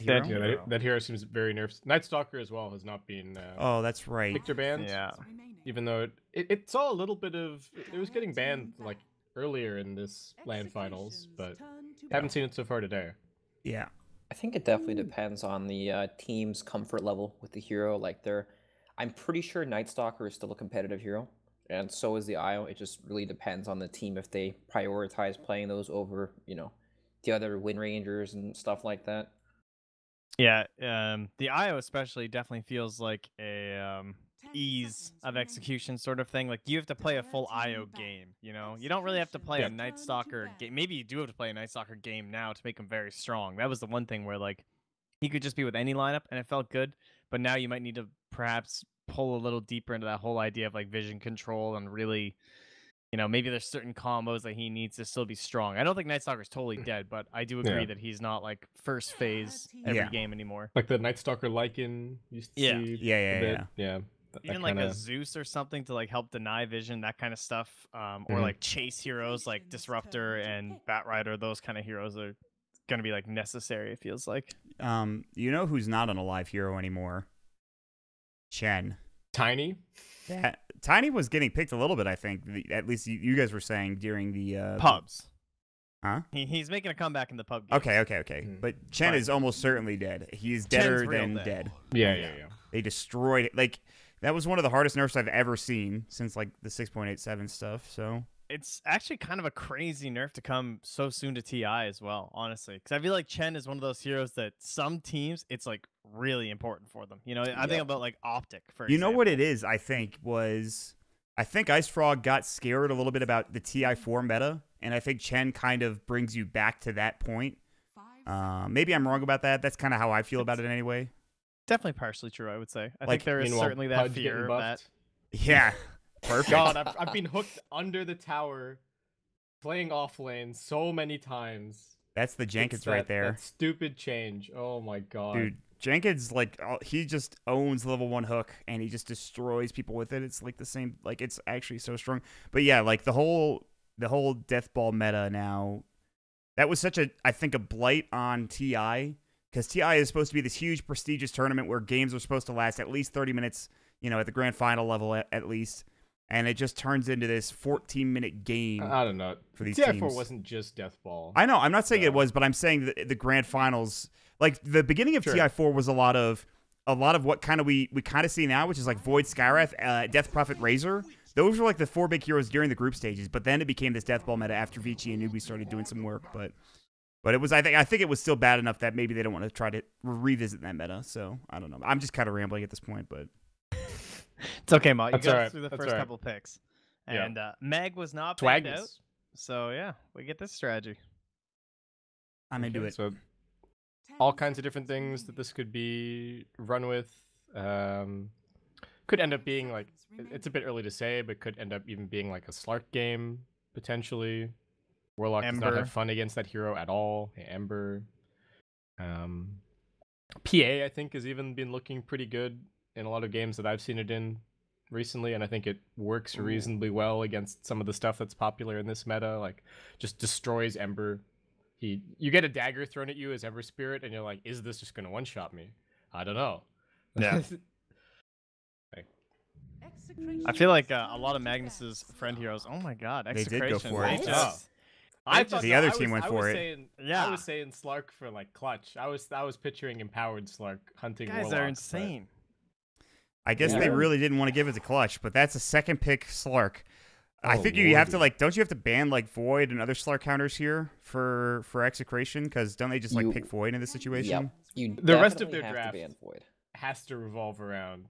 That hero? Yeah, that hero seems very nerfed. Night Stalker as well has not been Oh, that's right. picked or banned. Yeah. Even though it saw a little bit of... It was getting banned like earlier in this LAN finals, but haven't seen it so far today. Yeah. I think it definitely depends on the team's comfort level with the hero. Like I'm pretty sure Night Stalker is still a competitive hero, and so is the IO. It just really depends on the team if they prioritize playing those over, the other Wind Rangers and stuff like that. Yeah, the IO especially definitely feels like a ease of execution sort of thing. Like you have to play a full IO game, you don't really have to play a Night Stalker game. Maybe you do have to play a Night Stalker game now to make him very strong. That was the one thing where like he could just be with any lineup and it felt good, but now you might need to perhaps pull a little deeper into that whole idea of like vision control and really, maybe there's certain combos that he needs to still be strong. I don't think Night Stalker's totally dead, but I do agree that he's not like first phase every game anymore. Like the Night Stalker Lycan used to see. Yeah. Even like a Zeus or something to like help deny vision, that kind of stuff. Or like chase heroes like Disruptor and Batrider, those kind of heroes are gonna be like necessary, it feels like. You know who's not an alive hero anymore? Chen. Tiny? Yeah. Tiny was getting picked a little bit, I think. At least you guys were saying during the pubs. Huh? He's making a comeback in the pub game. Okay. But Chen is almost certainly dead. He's deader than dead. Yeah. They destroyed it. Like, that was one of the hardest nerfs I've ever seen since, like, the 6.87 stuff, so... It's actually kind of a crazy nerf to come so soon to TI as well, honestly. Because I feel like Chen is one of those heroes that some teams, it's, like, really important for them. I think about, like, Optic, for example. You know what it is, I think Ice Frog got scared a little bit about the TI4 meta, and I think Chen kind of brings you back to that point. Maybe I'm wrong about that. That's kind of how I feel about it anyway. Definitely partially true, I would say. I think there is certainly that fear of that. Yeah. Perfect. God, I've been hooked under the tower, playing off lane so many times. That's the Jenkins right there. That stupid change. Oh my god. Dude, Jenkins, like, he just owns level 1 hook, and he just destroys people with it. It's like the same, like, it's actually so strong. But yeah, like, the whole Death Ball meta now, that was such I think, a blight on TI, because TI is supposed to be this huge, prestigious tournament where games are supposed to last at least 30 minutes, at the grand final level at least. And it just turns into this 14-minute game. I don't know. For these TI4 teams. wasn't just Death Ball. I know. I'm not saying it was, but I'm saying that the grand finals, like the beginning of TI4 was a lot of what kind of we kind of see now, which is like Void, Skywrath, Death Prophet, Razor. Those were like the 4 big heroes during the group stages. But then it became this Death Ball meta after Vici and Newbie started doing some work. But it was I think it was still bad enough that maybe they don't want to try to revisit that meta. So I don't know. I'm just kind of rambling at this point, but. It's okay, Ma. You got right. through the That's first couple picks. And Meg was not picked out. So, yeah, we get this strategy. I'm into it. So, all kinds of different things that this could be run with. Could end up being, like, it's a bit early to say, but could end up even being, like, a Slark game, potentially. Warlock does not have fun against that hero at all. Ember. PA, I think, has even been looking pretty good in a lot of games that I've seen it in recently, and I think it works reasonably well against some of the stuff that's popular in this meta, like just destroys Ember. You get a dagger thrown at you as Ember Spirit, and you're like, is this just going to one-shot me? I don't know. Yeah. I feel like a lot of Magnus's friend heroes, oh my god, Execration. They did go for it. I thought the other team went for it. I was saying Slark for like clutch. I was picturing empowered Slark hunting Guys Warlock. Are insane. I guess they really didn't want to give it to clutch, but that's a second pick Slark. I think you have to don't you have to ban like Void and other Slark counters here for Execration? Because don't they just like pick Void in this situation? Yep. The rest of their draft has to revolve around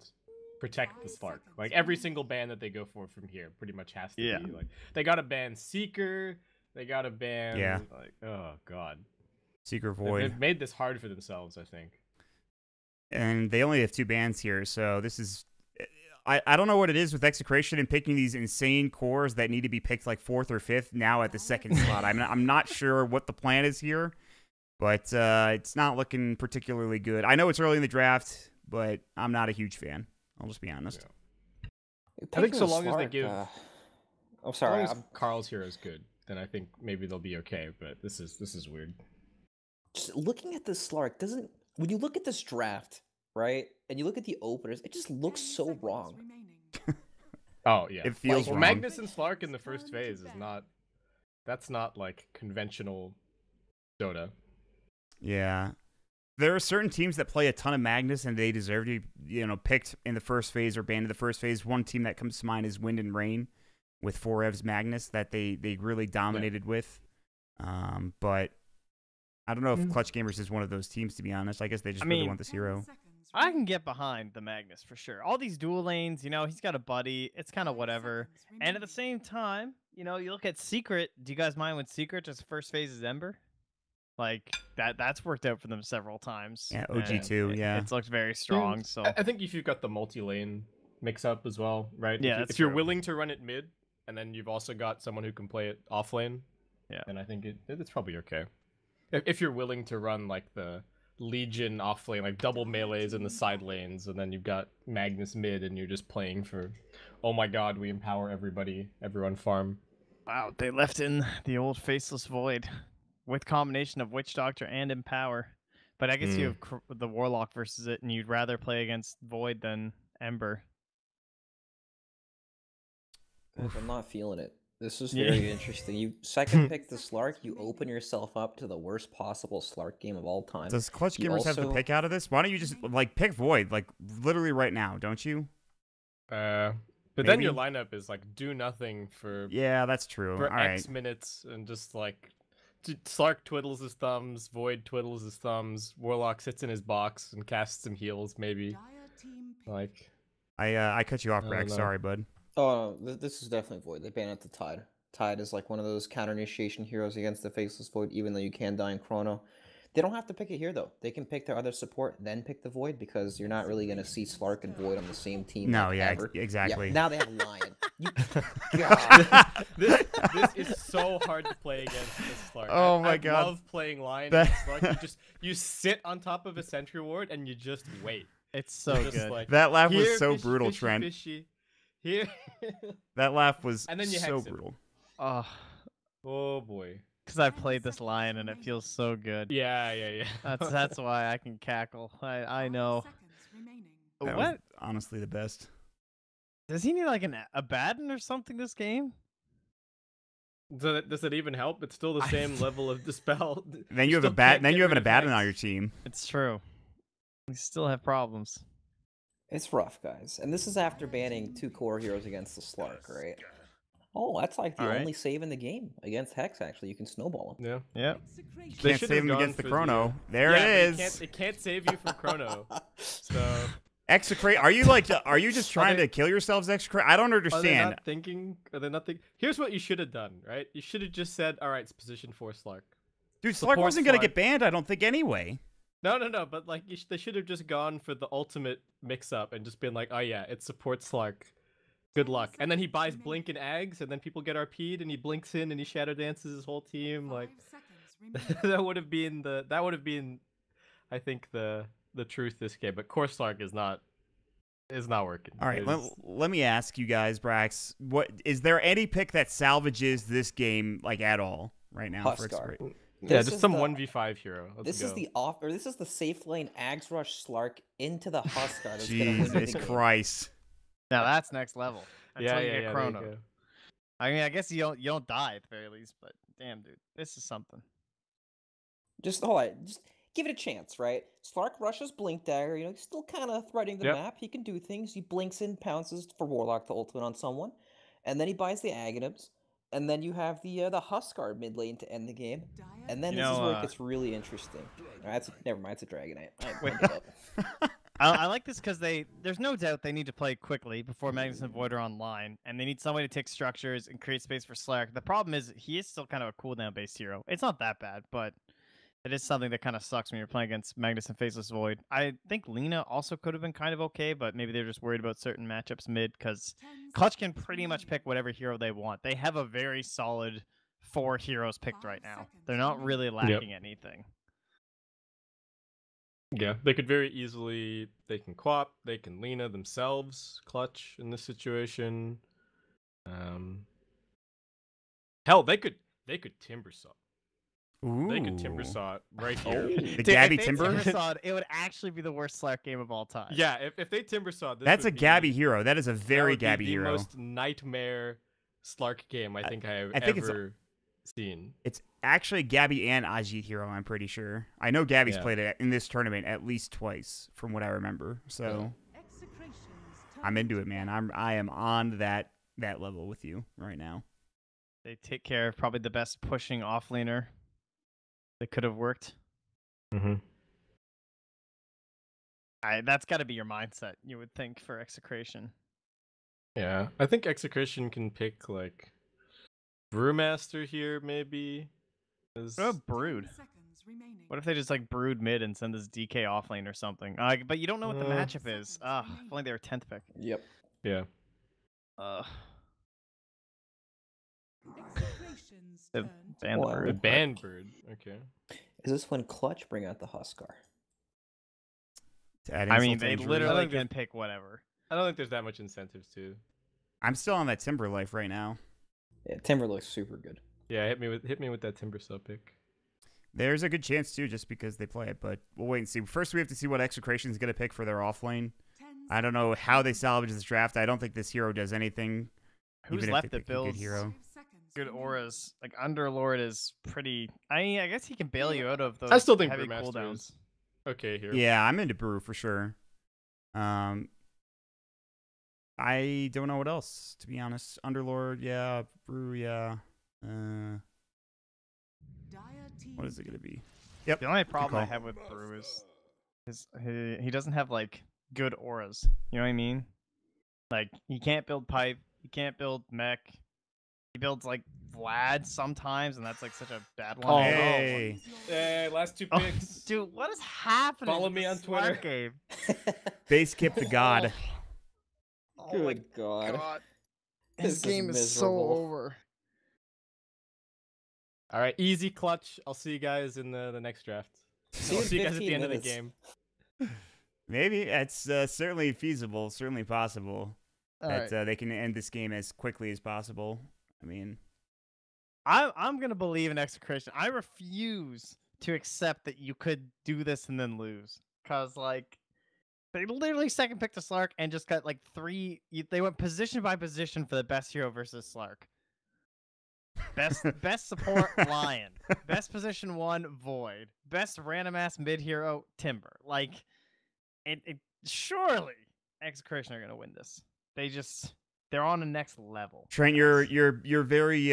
protect the Slark. Like every single ban that they go for from here pretty much has to be like they gotta ban Seeker, they gotta ban like oh god. Seeker Void. They've made this hard for themselves, I think. And they only have 2 bans here, so this is... I don't know what it is with Execration and picking these insane cores that need to be picked like 4th or 5th now at the 2nd slot. I'm not sure what the plan is here, but it's not looking particularly good. I know it's early in the draft, but I'm not a huge fan. I'll just be honest. Yeah. I think so long as they give... oh, sorry. As long as Carl's hero is good, then I think maybe they'll be okay, but this is weird. Just looking at this Slark, when you look at this draft, right, and you look at the openers, it just looks so wrong. Oh yeah, It feels well, wrong. Magnus and Slark in the first phase is not. That's not like conventional Dota. Yeah. There are certain teams that play a ton of Magnus and they deserve to be, picked in the first phase or banned in the first phase. One team that comes to mind is Wind and Rain with 4Ev's Magnus that they really dominated with. But I don't know if Clutch Gamers is one of those teams, to be honest. I guess they just really want this hero. I can get behind the Magnus for sure. All these dual lanes, he's got a buddy. It's kind of whatever. And at the same time, you look at Secret. Do you guys mind when Secret just first phase is Ember? Like that's worked out for them several times. Yeah, OG2, yeah. It's looked very strong. So I think if you've got the multi-lane mix-up as well, right? Yeah, if you're willing to run it mid, and then you've also got someone who can play it off lane, then I think it's probably okay. If you're willing to run like the Legion off lane, like double melees in the side lanes, and then you've got Magnus mid, and you're just playing for, oh my god, we empower everyone farm. Wow, they left in the old Faceless Void with combination of Witch Doctor and Empower. But I guess you have the Warlock versus it, and you'd rather play against Void than Ember. I'm not feeling it. This is very interesting. You second pick the Slark, you open yourself up to the worst possible Slark game of all time. Does Clutch Gamers have the pick out of this? Why don't you just pick Void, literally right now, don't you? But then your lineup is do nothing for that's true. For all X right. minutes, and just Slark twiddles his thumbs, Void twiddles his thumbs, Warlock sits in his box and casts some heals, maybe. I cut you off, Rex. Sorry, bud. Oh, this is definitely Void. They banned out the Tide. Tide is one of those counter initiation heroes against the Faceless Void, even though you can die in Chrono. They don't have to pick it here, though. They can pick their other support, then pick the Void, because you're not really going to see Slark and Void on the same team. No, Yeah, exactly. now they have Lion. God. this is so hard to play against this Slark. Oh my god. I love playing Lion against Slark. You sit on top of a sentry ward and you just wait. It's so good. That laugh was so fishy, brutal, fishy, Trent. Fishy. Here. That laugh was and then you so hex him. brutal. Oh boy. Because I've played this Lion and it feels so good. Yeah. That's why I can cackle. I know. That was honestly the best. Does he need an Abaddon or something this game? Does it even help? It's still the same level of dispel. Then you have an Abaddon on your team. It's true. We still have problems. It's rough, guys. And this is after banning 2 core heroes against the Slark, right? Oh, that's the only save in the game against Hex, actually. You can snowball him. Yeah. Can't save him against the Chrono. There it is. It can't save you from Chrono. So Execrate. Are you just trying to kill yourselves, Execrate? I don't understand. Are they not thinking? Here's what you should have done, right? You should have just said, all right, it's position 4 Slark. Dude, Slark wasn't going to get banned, I don't think, anyway. No, but they should have just gone for the ultimate mix-up and just been like, oh yeah, it supports Slark. Good luck. And then he buys Blink and Ags, and then people get RP'd, and he blinks in and he shadow dances his whole team. That would have been I think the truth this game. But core Slark is not working. All right, let me ask you guys, Brax, is there any pick that salvages this game at all right now? Huskar. For yeah, just some 1v5 hero. This is the safe lane Ags Rush Slark into the Huskar that's gonna win Jesus Christ. Now that's next level. Until you get yeah, Chrono. I mean, I guess you don't die at the very least, but damn, dude, this is something. Just hold on, just give it a chance, right? Slark rushes Blink Dagger, he's still kind of threading the map. He can do things. He blinks in, pounces for Warlock to ultimate on someone, and then he buys the Aghanims, and then you have the Huskar mid lane to end the game, and then this is where it gets really interesting. Never mind, it's a Dragonite. I like this because there's no doubt they need to play quickly before Magnus and Void are online, and they need somebody to take structures and create space for Slark. The problem is he is still kind of a cooldown-based hero. It's not that bad, but it is something that kind of sucks when you're playing against Magnus and Faceless Void. I think Lina also could have been kind of okay, but maybe they're just worried about certain matchups mid, because Clutch can pretty much pick whatever hero they want. They have a very solid 4 heroes picked right now. They're not really lacking anything. Yeah, they could very easily, they can Quap, they can Lina themselves, Clutch in this situation. Hell, they could Timbersaw. Ooh. They could Timbersaw it right here. The Dude, Gabby if they Timber? Timbersawed, it would actually be the worst Slark game of all time. Yeah, if they Timbersaw this, That's a would Gabby be, hero. That is a that very would be Gabby the hero. most nightmare Slark game I think I have think it's- ever seen. It's actually Gabby and Ajit hero, I'm pretty sure. I know Gabby's Yeah. played it in this tournament at least twice, from what I remember. So I'm into it, man. I am on that level with you right now. They take care of probably the best pushing offlaner that could have worked. Mm-hmm. That's got to be your mindset, you would think, for Execration. Yeah, I think Execration can pick like Brewmaster here, maybe. What about Brood? What if they just like Brood mid and send this DK offlane or something? But you don't know what the matchup is. If only they were 10th pick. Yep. Yeah. Ban the Wow. Brood. The Band Bird. Okay. Is this when Clutch bring out the Huskar? To add I insult mean, to they injury. literally I think can pick whatever. I don't think there's that much incentives to. I'm still on that Timber life right now. Yeah, Timber looks super good. Yeah, hit me with that Timbersaw pick. There's a good chance too, just because they play it, but we'll wait and see. First, we have to see what Execration is going to pick for their offlane. I don't know how they salvage this draft. I don't think this hero does anything. Who's even if left they that pick a good builds hero? good auras? Like Underlord is pretty. I guess he can bail you out of those. I still think heavy Brewmaster cooldowns. is okay here. Yeah, I'm into Brew for sure. I don't know what else, to be honest. Underlord, yeah. Brew, yeah. What is it going to be? Yep. The only problem I call. have with Brew is he doesn't have like good auras. You know what I mean? Like he can't build pipe. He can't build mech. He builds like Vlad sometimes, and that's like such a bad one. Oh, Hey. Hey, last two Oh, picks. dude, what is happening? Follow with me this on Twitter. Slark game? Base Kip the God. Oh my Good God. god. This This is game is so miserable. over. All right, easy clutch. I'll see you guys in the next draft. See I'll you in see you guys at the 15 end of the minutes. game. Maybe. It's certainly feasible, certainly possible All that right. they can end this game as quickly as possible. I mean, I'm gonna believe in Execration. I refuse to accept that you could do this and then lose. Cause like they literally second picked a Slark and just got like they went position by position for the best hero versus Slark. Best support Lion. Best position 1 Void. Best random ass mid hero Timber. Like it surely Execration are gonna win this. They're on the next level. Trent, you're very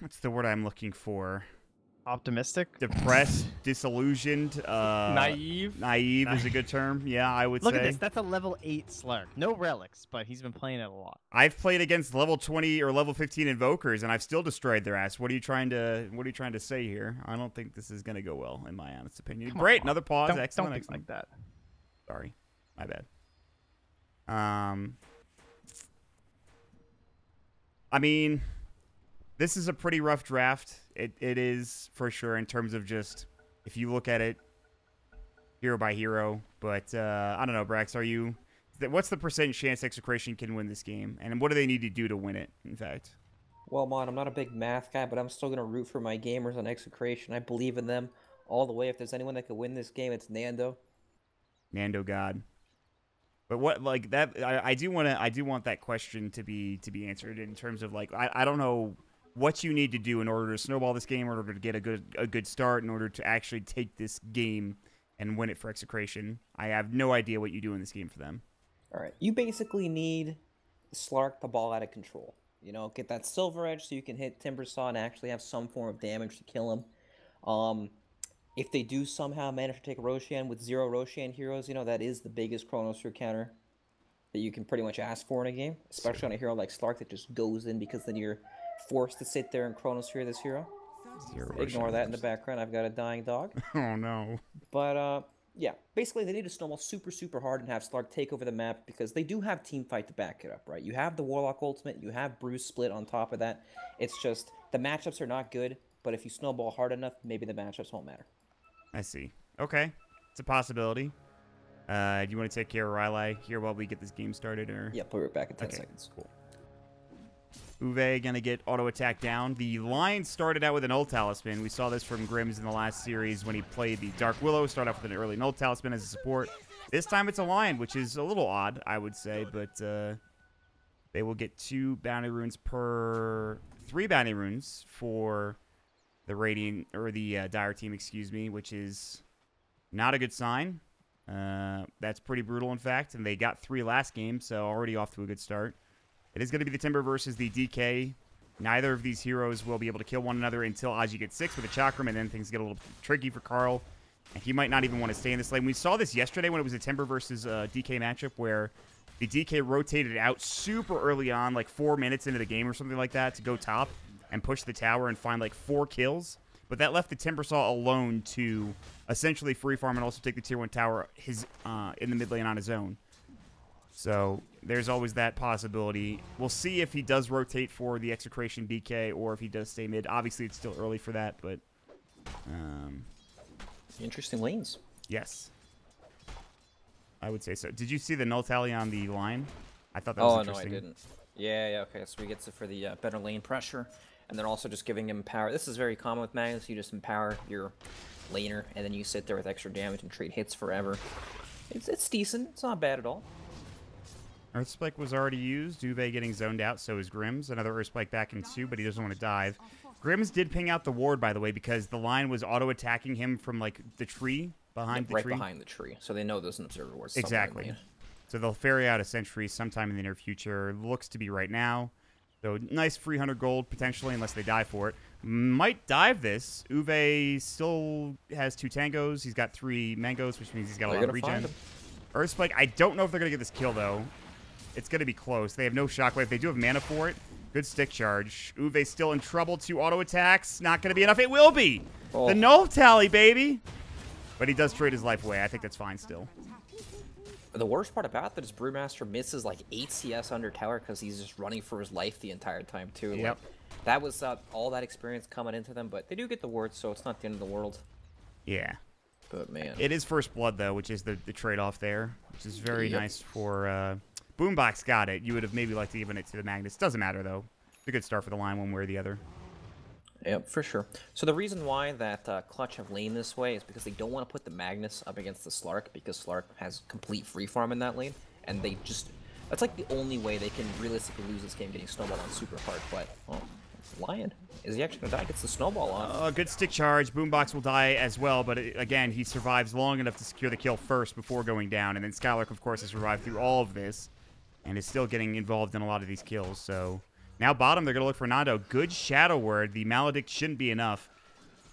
what's the word I'm looking for? Optimistic. Depressed, disillusioned, Naive. Naive is a good term. Yeah, I would Look say. at this. That's a level 8 Slark. No relics, but he's been playing it a lot. I've played against level 20 or level 15 invokers, and I've still destroyed their ass. What are you trying to say here? I don't think this is gonna go well, in my honest opinion. Come Great, on. another pause. Don't Excellent, think excellent. like that. Sorry, my bad. I mean, this is a pretty rough draft. It is for sure in terms of just if you look at it hero by hero. But I don't know, Brax. What's the percent chance Execration can win this game, and what do they need to do to win it? In fact, Well, Mon, I'm not a big math guy, but I'm still going to root for my gamers on Execration. I believe in them all the way. If there's anyone that could win this game, it's Nando. Nando God. But what like that? I do want that question to be answered in terms of like I don't know what you need to do in order to snowball this game, in order to get a good start, in order to actually take this game and win it for Execration. I have no idea what you do in this game for them. All right. You basically need Slark the ball out of control. You know, get that silver edge so you can hit Timbersaw and actually have some form of damage to kill him. If they do somehow manage to take Roshan with 0 Roshan heroes, you know, that is the biggest Chronosphere counter that you can pretty much ask for in a game, especially on a hero like Slark that just goes in because then you're forced to sit there and Chronosphere this hero. 0 Ignore Roshan. that in the background. I've got a dying dog. Oh no. But yeah, basically they need to snowball super, super hard and have Slark take over the map because they do have Teamfight to back it up, right? You have the Warlock ultimate, you have Bruce split on top of that. It's just the matchups are not good, but if you snowball hard enough, maybe the matchups won't matter. I see. Okay, it's a possibility. Do you want to take care of Riley here while we get this game started, or? Yeah, put it back in 10 Okay, seconds. cool. Uwe going to get auto attack down. The line started out with an ult talisman. We saw this from Grims in the last series when he played the Dark Willow. Start off with an early ult talisman as a support. This time it's a lion, which is a little odd, I would say, but they will get 2 bounty runes per 3 bounty runes for the Radiant or the Dire team, excuse me, which is not a good sign. That's pretty brutal, in fact, and they got 3 last game, so already off to a good start. It is going to be the Timber versus the DK. Neither of these heroes will be able to kill one another until Aji gets 6 with a Chakram, and then things get a little tricky for Carl. And he might not even want to stay in this lane. We saw this yesterday when it was a Timber versus DK matchup where the DK rotated out super early on, like 4 minutes into the game or something like that, to go top and push the tower and find like 4 kills. But that left the Timbersaw alone to essentially free farm and also take the tier 1 tower in the mid lane on his own. So there's always that possibility. We'll see if he does rotate for the Execration DK or if he does stay mid. Obviously, it's still early for that, but... interesting lanes. Yes. I would say so. Did you see the null tally on the line? I thought that was interesting. No, I didn't. Yeah, okay. So he gets it for the better lane pressure. And then also just giving him power. This is very common with Magnus. You just empower your laner, and then you sit there with extra damage and trade hits forever. It's decent. It's not bad at all. Earthspike was already used. Uwe getting zoned out, so is Grims. Another Earthspike back in 2, but he doesn't want to dive. Grims did ping out the ward, by the way, because the line was auto-attacking him from, like, the tree behind the right tree. Right behind the tree, so they know there's an observer ward. Exactly. So they'll ferry out a sentry sometime in the near future. Looks to be right now. So nice 300 gold, potentially, unless they die for it. Might dive this. Uwe still has 2 tangos. He's got 3 mangoes, which means he's got a lot of regen. Earthspike, I don't know if they're going to get this kill, though. It's going to be close. They have no shockwave. They do have mana for it. Good stick charge. Uwe still in trouble. 2 auto attacks. Not going to be enough. It will be. Oh. The null tally, baby. But he does trade his life away. I think that's fine still. The worst part about that is Brewmaster misses like 8 CS under tower because he's just running for his life the entire time too. Yep. Like, that was all that experience coming into them, but they do get the ward, so it's not the end of the world. Yeah. But man. It is first blood, though, which is the trade-off there, which is very nice for... Boombox got it. You would have maybe liked to give it to the Magnus. Doesn't matter, though. It's a good start for the line one way or the other. Yep, for sure. So the reason why that Clutch have lanes this way is because they don't want to put the Magnus up against the Slark, because Slark has complete free farm in that lane, and they just... That's like the only way they can realistically lose this game, getting snowballed on super hard. But, oh, Lion. Is he actually going to die? Gets the snowball on. Good stick charge. Boombox will die as well, but again, he survives long enough to secure the kill first before going down, and then Skylark, of course, has survived through all of this, and is still getting involved in a lot of these kills, so... Now bottom, they're going to look for Nando. Good Shadow Word. The Maledict shouldn't be enough.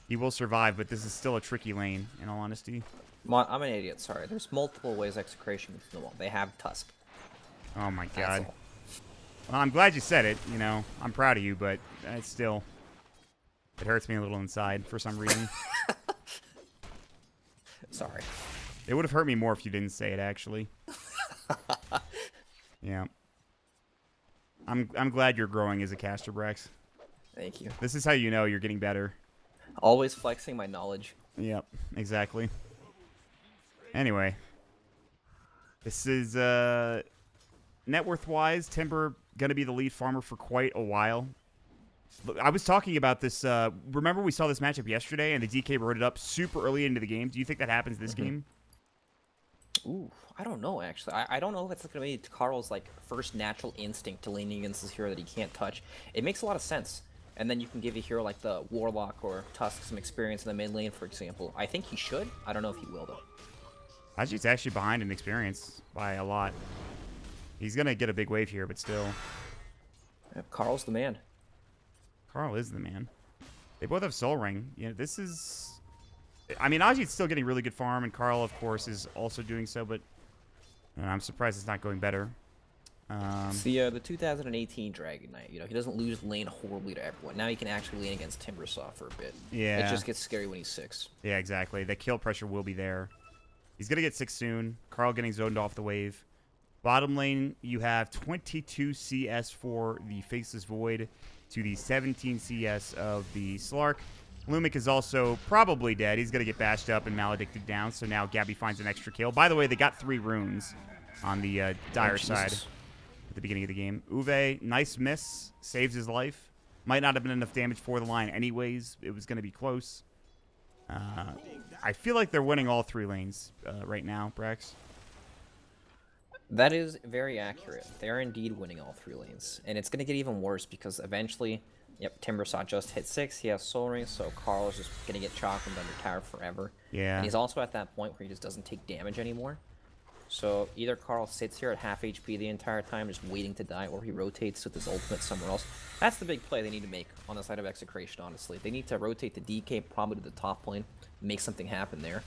He will survive, but this is still a tricky lane, in all honesty. I'm an idiot, sorry. There's multiple ways Execration can snowball. They have Tusk. Oh my god. Well, I'm glad you said it, you know. I'm proud of you, but it's still... It hurts me a little inside for some reason. Sorry. It would have hurt me more if you didn't say it, actually. Yeah. I'm glad you're growing as a caster, Brax. Thank you. This is how you know you're getting better. Always flexing my knowledge. Yep, exactly. Anyway. This is, net worth-wise, Timber going to be the lead farmer for quite a while. I was talking about this, remember we saw this matchup yesterday and the DK wrote it up super early into the game. Do you think that happens this game? Ooh, I don't know, actually. I don't know if it's going to be Carl's like first natural instinct to leaning against this hero that he can't touch. It makes a lot of sense. And then you can give a hero like the Warlock or Tusk some experience in the mid lane, for example. I think he should. I don't know if he will, though. Aji's actually behind in experience by a lot. He's going to get a big wave here, but still. Yeah, Carl's the man. Carl is the man. They both have Soul Ring. You know, this is... I mean, Aji's still getting really good farm, and Carl, of course, is also doing so, but I'm surprised it's not going better. It's the 2018 Dragon Knight. You know, he doesn't lose lane horribly to everyone. Now he can actually lane against Timbersaw for a bit. Yeah. It just gets scary when he's 6. Yeah, exactly. The kill pressure will be there. He's going to get 6 soon. Carl getting zoned off the wave. Bottom lane, you have 22 CS for the Faceless Void to the 17 CS of the Slark. Lumic is also probably dead. He's going to get bashed up and maledicted down, so now Gabby finds an extra kill. By the way, they got 3 runes on the Dire side. at the beginning of the game. Uwe, nice miss, saves his life. Might not have been enough damage for the line anyways. It was going to be close. I feel like they're winning all 3 lanes right now, Brax. That is very accurate. They are indeed winning all 3 lanes. And it's going to get even worse because eventually, yep, Timbersaw just hit 6. He has Soul Ring, so Carl is just going to get chocolate under tower forever. Yeah. And he's also at that point where he just doesn't take damage anymore. So either Carl sits here at half HP the entire time, just waiting to die, or he rotates with his ultimate somewhere else. That's the big play they need to make on the side of Execration, honestly. They need to rotate the DK probably to the top lane, make something happen there.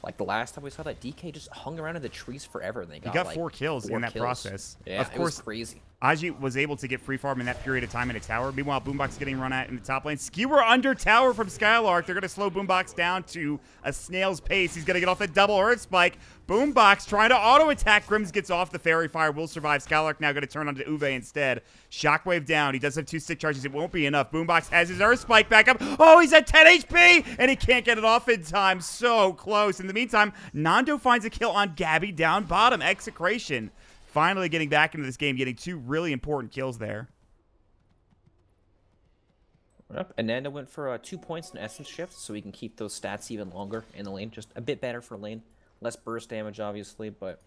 Like the last time we saw that, DK just hung around in the trees forever, and they got, like, 4 kills in that process. Yeah, of course, it was crazy. Aji was able to get free farm in that period of time in a tower. Meanwhile, Boombox getting run at in the top lane. Skewer under tower from Skylark. They're going to slow Boombox down to a snail's pace. He's going to get off the double Earth Spike. Boombox trying to auto-attack. Grims gets off the Fairy Fire. Will survive. Skylark now going to turn onto Uwe instead. Shockwave down. He does have 2 stick charges. It won't be enough. Boombox has his Earth Spike back up. Oh, he's at 10 HP, and he can't get it off in time. So close. In the meantime, Nando finds a kill on Gabby down bottom. Execration finally getting back into this game, getting 2 really important kills there. Yep. And Nando went for 2 points in Essence Shift, so he can keep those stats even longer in the lane. Just a bit better for lane. Less burst damage, obviously, but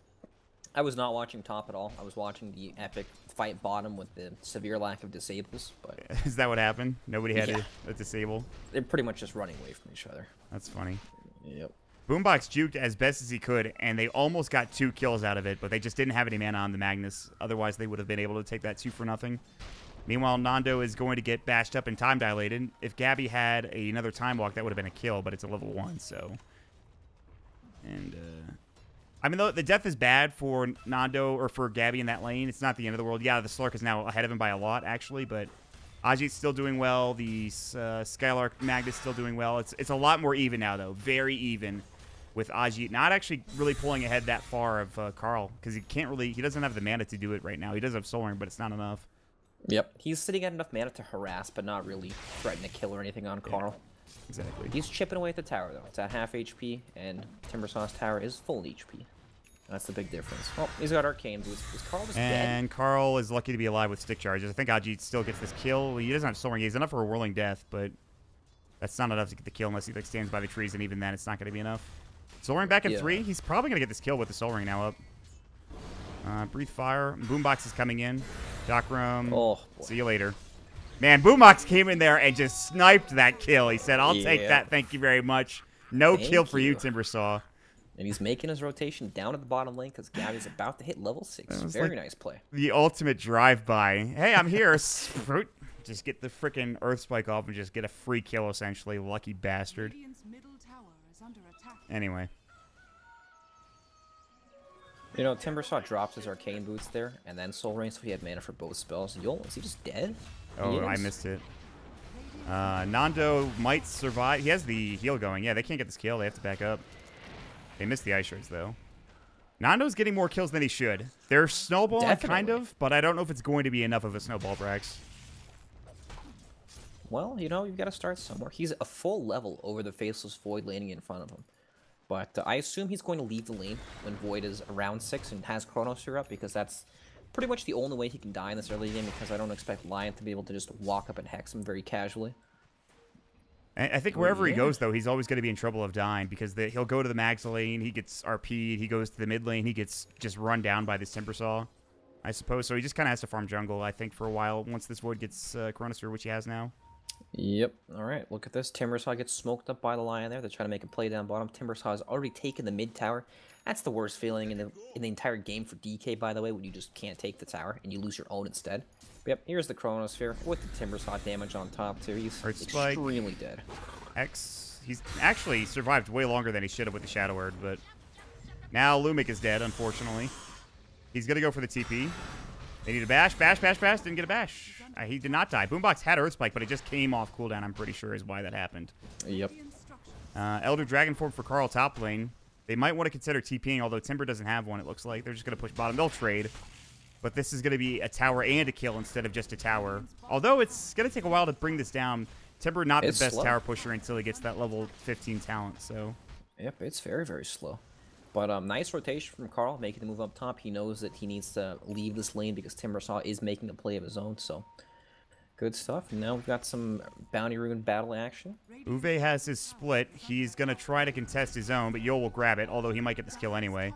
I was not watching top at all. I was watching the epic fight bottom with the severe lack of disables. But Is that what happened? Nobody had a disable? They're pretty much just running away from each other. That's funny. Yep. Boombox juked as best as he could, and they almost got 2 kills out of it, but they just didn't have any mana on the Magnus. Otherwise, they would have been able to take that 2 for nothing. Meanwhile, Nando is going to get bashed up and time dilated. If Gabby had another time walk, that would have been a kill, but it's a level 1, so. And, I mean, the death is bad for Nando or for Gabby in that lane. It's not the end of the world. Yeah, the Slark is now ahead of him by a lot, actually, but Ajit's still doing well. The Skylark Magnus still doing well. It's a lot more even now, though. Very even. With Ajit not actually really pulling ahead that far of Carl, because he doesn't have the mana to do it right now. He does have Soul Ring, but it's not enough. Yep, he's sitting at enough mana to harass, but not really threaten to kill or anything on Carl. Exactly. He's chipping away at the tower, though. It's at half HP, and Timbersaw's tower is full HP. That's the big difference. Well, he's got Arcane Boots. Is Carl just dead? And Carl is lucky to be alive with stick charges. I think Ajit still gets this kill. He doesn't have Soul Ring. He's enough for a Whirling Death, but that's not enough to get the kill unless he stands by the trees, and even then, it's not going to be enough. Soul Ring back at 3. He's probably going to get this kill with the Soul Ring now up. Breathe Fire. Boombox is coming in. Dock Room. Oh, see you later. Man, Boombox came in there and just sniped that kill. He said, I'll take that. Thank you very much. No kill for you, Timbersaw. And he's making his rotation down at the bottom lane because Gabby's about to hit level 6. Very nice play. The ultimate drive-by. Hey, I'm here. Just get the freaking Earth Spike off and just get a free kill, essentially. Lucky bastard. Anyway. You know, Timbersaw drops his Arcane Boots there, and then Soul Ring, so he had mana for both spells. Yo, is he just dead? Oh, I missed it. Nando might survive. He has the heal going. Yeah, they can't get this kill. They have to back up. They missed the Ice Shards, though. Nando's getting more kills than he should. They're snowballing, kind of, but I don't know if it's going to be enough of a snowball, Brax. Well, you know, you've got to start somewhere. He's a full level over the Faceless Void laning in front of him. But I assume he's going to leave the lane when Void is around 6 and has Chronosphere up, because that's pretty much the only way he can die in this early game, because I don't expect Lion to be able to just walk up and hex him very casually. I think wherever he goes, though, he's always going to be in trouble of dying, because he'll go to the Max lane, he gets RP'd, he goes to the mid lane, he gets just run down by this Timbersaw, I suppose. So he just kind of has to farm jungle, I think, for a while, once this Void gets Chronosphere, which he has now. Yep. All right, look at this. Timbersaw gets smoked up by the Lion there. They're trying to make a play down bottom. Timbersaw has already taken the mid tower. That's the worst feeling in the entire game for DK, by the way, when you just can't take the tower and you lose your own instead. But yep, here's the Chronosphere with the Timbersaw damage on top, too. He's extremely dead. He's actually survived way longer than he should have with the Shadow Word, but now Lumic is dead, unfortunately. He's going to go for the TP. They need a bash, bash, bash, bash. Didn't get a bash. He did not die. Boombox had Earth Spike, but it just came off cooldown, I'm pretty sure is why that happened. Yep. Elder Dragon Form for Carl top lane. They might want to consider TPing, although Timber doesn't have one, it looks like. They're just going to push bottom. They'll trade. But this is going to be a tower and a kill instead of just a tower. Although it's going to take a while to bring this down. Timber not the best tower pusher until he gets that level 15 talent, so. Yep, it's very, very slow. But nice rotation from Carl, making the move up top. He knows that he needs to leave this lane because Timbersaw is making a play of his own, so good stuff. And now we've got some Bounty Rune battle action. Uwe has his split. He's going to try to contest his own, but Yol will grab it, although he might get this kill anyway.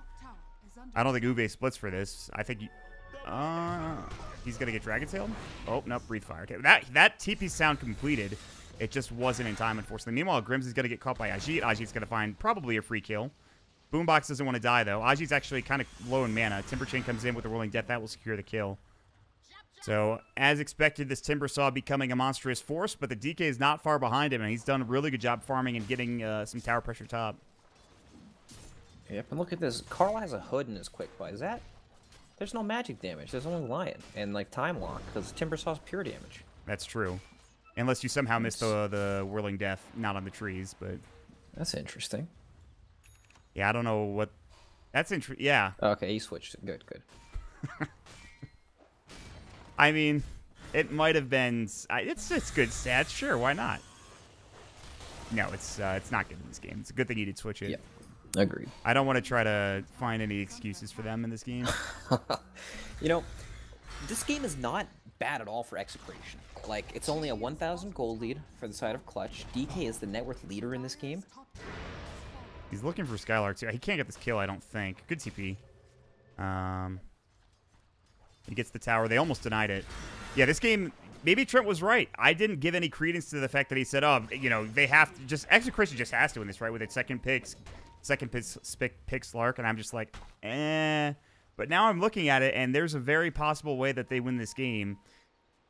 I don't think Uwe splits for this. I think he's going to get Dragon Tailed. Oh, no, Breathe Fire. Okay, that TP sound completed. It just wasn't in time, unfortunately. Meanwhile, Grims is going to get caught by Ajit. Ajit's going to find probably a free kill. Boombox doesn't want to die, though. Ajit's actually kind of low in mana. Timber Chain comes in with a Rolling Death. That will secure the kill. So, as expected, this Timbersaw becoming a monstrous force, but the DK is not far behind him, and he's done a really good job farming and getting some tower pressure top. Yep, and look at this. Carl has a hood in his quick buy. Is that? There's no magic damage. There's only Lion and, like, Time Lock, because Timbersaw's pure damage. That's true. Unless you somehow missed the Whirling Death, not on the trees, but... That's interesting. Yeah, I don't know what... That's interesting. Yeah. Okay, he switched. Good, good. I mean, it might have been... It's good stats. Sure, why not? No, it's not good in this game. It's a good thing you did switch it. Yeah, agreed. I don't want to try to find any excuses for them in this game. You know, this game is not bad at all for Execration. Like, it's only a 1,000 gold lead for the side of Clutch. DK is the net worth leader in this game. He's looking for Skylark, too. He can't get this kill, I don't think. Good TP. He gets the tower. They almost denied it. Yeah, this game, maybe Trent was right. I didn't give any credence to the fact that he said, oh, you know, they have to just, Execration just has to win this, right? With its second pick Slark, and I'm just like, eh. But now I'm looking at it, and there's a very possible way that they win this game.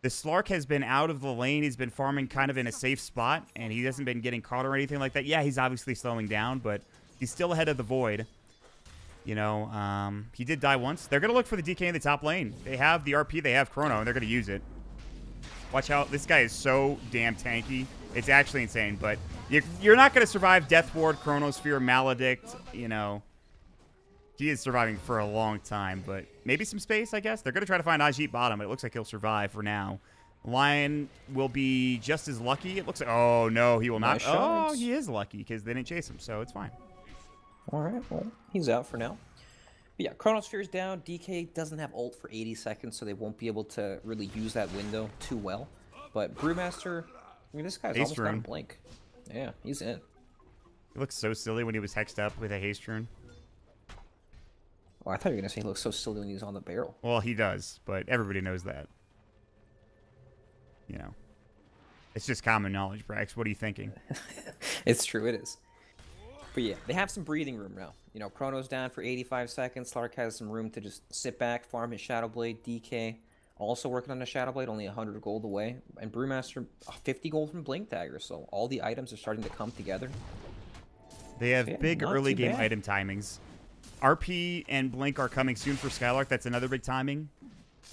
The Slark has been out of the lane. He's been farming kind of in a safe spot, and he hasn't been getting caught or anything like that. Yeah, he's obviously slowing down, but he's still ahead of the Void. You know, he did die once. They're going to look for the DK in the top lane. They have the RP, they have Chrono, and they're going to use it. Watch out. This guy is so damn tanky. It's actually insane, but you're not going to survive Death Ward, Chronosphere, Maledict, you know. He is surviving for a long time, but maybe some space, I guess. They're going to try to find Ajit bottom. It looks like he'll survive for now. Lion will be just as lucky. It looks like... Oh, no, he will not. Oh, he is lucky because they didn't chase him, so it's fine. All right, well, he's out for now. But yeah, Chronosphere's down. DK doesn't have ult for 80 seconds, so they won't be able to really use that window too well. But Brewmaster, I mean, this guy's almost got a blink. Yeah, he's in. He looks so silly when he was hexed up with a haste rune. Oh, I thought you were going to say he looks so silly when he's on the barrel. Well, he does, but everybody knows that. You know. It's just common knowledge, Brax. What are you thinking? It's true, it is. But yeah, they have some breathing room now. You know, Chrono's down for 85 seconds. Slark has some room to just sit back, farm his Shadow Blade. DK also working on a Shadow Blade, only 100 gold away. And Brewmaster, 50 gold from Blink Dagger. So all the items are starting to come together. They have big early game item timings. RP and Blink are coming soon for Skylark. That's another big timing.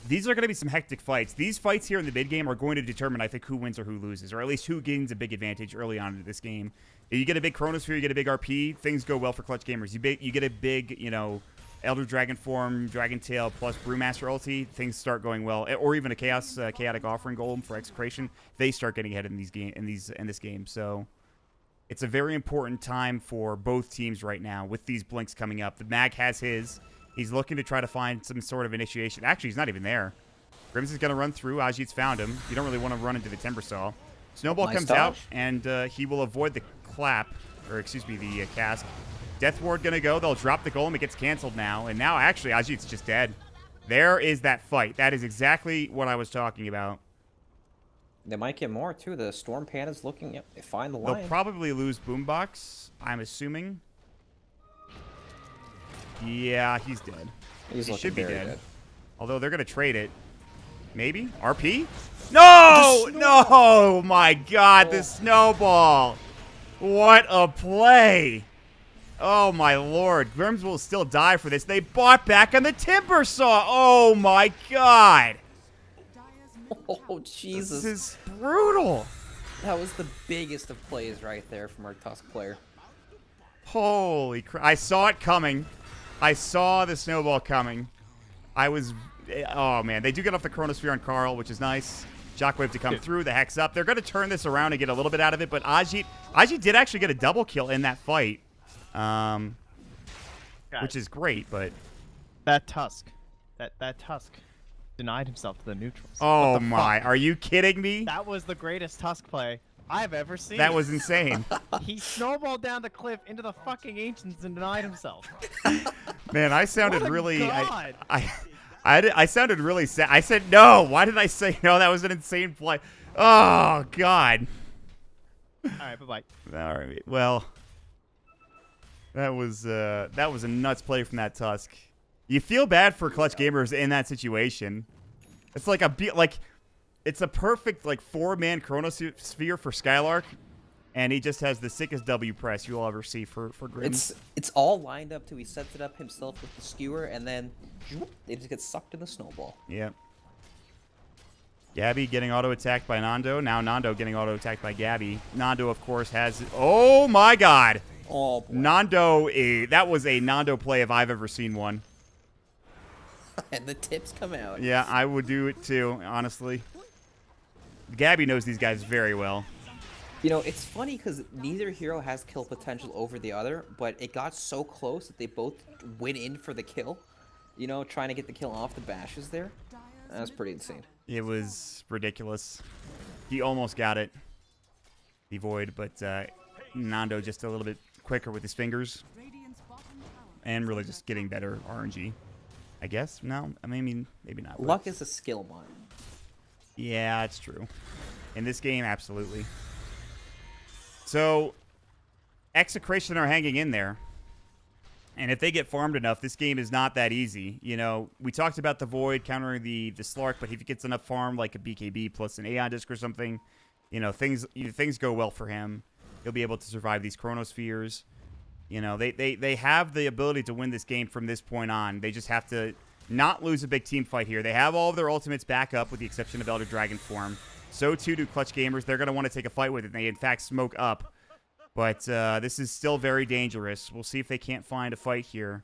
These are going to be some hectic fights. These fights here in the mid game are going to determine, I think, who wins or who loses, or at least who gains a big advantage early on in this game. If you get a big Chronosphere, you get a big RP, things go well for Clutch gamers. You get a big, you know, Elder Dragon form, Dragon Tail plus Brewmaster ulti, things start going well. Or even a Chaotic Offering Golem for Execration. They start getting ahead in this game. So it's a very important time for both teams right now with these blinks coming up. The Mag has his. He's looking to try to find some sort of initiation. Actually, he's not even there. Grims is going to run through. Ajit's found him. You don't really want to run into the Timbersaw. Snowball comes out, and he will avoid the clap, or excuse me, the cast. Death Ward going to go. They'll drop the golem. It gets canceled now. And now, actually, Ajit's just dead. There is that fight. That is exactly what I was talking about. They might get more, too. The Storm Panda's looking. Yep, they find the line. They'll probably lose Boombox, I'm assuming. Yeah, he's dead. He should be dead. Although they're going to trade it. Maybe? RP? No! No! My God, the snowball. What a play. Oh, my Lord. Grims will still die for this. They bought back on the Timbersaw. Oh, my God. Oh, Jesus. This is brutal. That was the biggest of plays right there from our Tusk player. Holy crap. I saw it coming. I saw the snowball coming. I was... Oh, man. They do get off the Chronosphere on Carl, which is nice. Shockwave to come through. The Hex up. They're going to turn this around and get a little bit out of it, but Ajit did actually get a double kill in that fight. God, which is great, but that Tusk, that Tusk denied himself to the neutrals. oh my, are you kidding me? That was the greatest Tusk play I've ever seen. That was insane. He snowballed down the cliff into the fucking Ancients and denied himself. Man, I sounded What a really god. I sounded really sad. I said no. Why did I say no? That was an insane play. Oh god. All right, bye-bye. All right. Well, that was a nuts play from that Tusk. You feel bad for clutch gamers in that situation. It's like it's a perfect like 4-man Chronosphere for Skylark, and he just has the sickest W press you'll ever see for Grim. It's all lined up to he sets it up himself with the skewer, and then they just get sucked in the snowball. Yep. Gabby getting auto-attacked by Nando. Now Nando getting auto-attacked by Gabby. Nando, of course, has... Oh, my God. Oh, boy. Nando, that was a Nando play if I've ever seen one. And the tips come out. Yeah, I would do it too, honestly. Gabby knows these guys very well. You know, it's funny because neither hero has kill potential over the other, but it got so close that they both went in for the kill. You know, trying to get the kill off the bashes there. That's pretty insane. It was ridiculous. He almost got it. The Void, but Nando just a little bit quicker with his fingers. And really just getting better RNG. I guess? No? I mean, maybe not. Luck is a skill mod. Yeah, it's true. In this game, absolutely. So, Execration are hanging in there. And if they get farmed enough, this game is not that easy. You know, we talked about the Void countering the Slark, but if he gets enough farm, like a BKB plus an Aeon Disc or something, you know, things go well for him. He'll be able to survive these Chronospheres. You know, they have the ability to win this game from this point on. They just have to not lose a big team fight here. They have all of their ultimates back up with the exception of Elder Dragon form. So too do Clutch Gamers. They're going to want to take a fight with it. And they, in fact, smoke up. But this is still very dangerous. We'll see if they can't find a fight here.